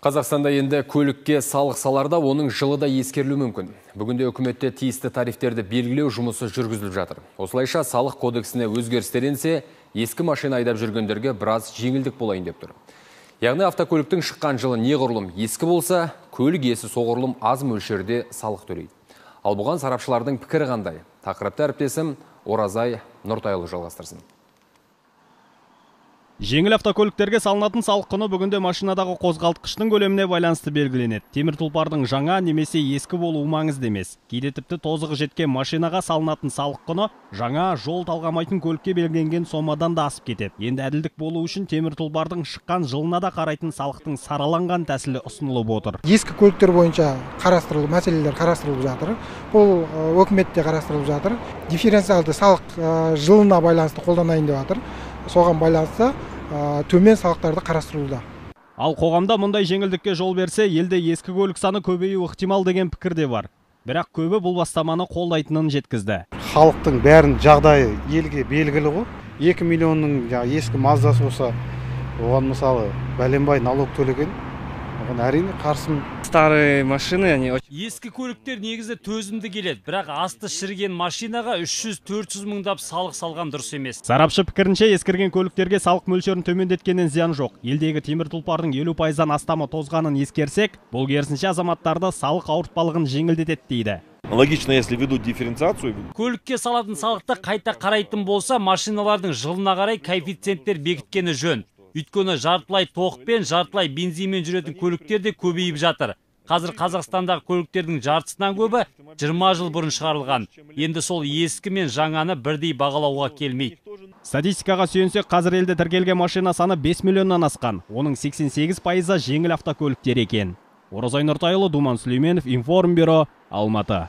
Қазақстанда енді көлікке салық саларда оның жылы да ескерілуі мүмкін. Бүгінде үкіметте тиісті тарифтерді белгілеу жұмысы жүргізіліп жатыр. Осылайша салық кодексіне өзгерістер енсе, ескі машина айдап жүргендерге біраз жеңілдік болайын деп тұр. Яғни автокөліктің шыққан жылы неғұрлым ескі болса, көлік иесі соғұрлым аз мөлшерде салық төлейді. Ал бұған сарапшылардың пікірі қандай? Тақырыпты әріптесім Оразай Нұртайұлы жалғастырсын. Жеңіл автокөліктерге салынатын салық құны бүгінде машинадағы қозғалтқыштың көлеміне байланысты белгіленеді. Темір тұлпардың жаңа немесе ескі болуы маңызды емес. Кейде тіпті тозығы жеткен машинаға салынатын салық құны жаңа жол талғамайтын көлікке белгіленген сомадан да асып кетеді. Енді әділдік болу үшін темір тұлпардың шыққан жылына да қарайтын салықтың сараланған тәсілі ұсынылып отыр. Ескі көліктер бойынша мәселелер қарастырылып жатыр. Бұл өкіметте қарастырылып жатыр. Дифференциалды салық жылына байланысты қолданайын деп жатыр. Соған байланысты төмен салықтарды қарастырылуда. Ал қоғамда мұндай жеңілдікке жол берсе, елде ескі көлік саны көбеюі ықтимал деген пікір де бар. Бірақ көбі бұл бастаманы қолдайтынын жеткізді. Халықтың бәрін жағдайы елге белгілі ғой. 2 миллионның ескі Маздасы болса, оған мысалы бәленбай налог төлеген. Оған әрине қарсымын. Старые машины, ескі көліктер негізі төзімді келеді, бірақ асты шіріген машинаға 300-400 мыңдап салық салған дұрыс емес. Сарапшы пікірінше, ескірген көліктерге салық мөлшерін төмендеткеннен зиян жоқ. Елдегі темір тұлпардың 50%-дан астамы тозғанын ескерсек, бұл керісінше азаматтарды салық ауыртпалығын жеңілдетеді дейді. Логично, если ведут дифференциацию. Көлікке салатын салықты қайта қарайтын болса, машиналардың жылына қарай коэффициенттер бекіткені жөн. Өйткені жартылай тоқпен, жартылай бензинмен жүретін көліктер де көбейіп жатыр. Қазір Қазақстандағы көліктердің жартысынан көбі 20 жыл бұрын шығарылған. Енді сол ескі мен жаңаны бірдей бағалауға келмейді. Статистикаға сүйенсек, қазір елде тіркелген машина саны 5 миллионнан асқан. Оның 88%-ы жеңіл автокөліктер екен. Оразай Нұртайұлы, Думан Сүлейменов, Информбюро, Алматы.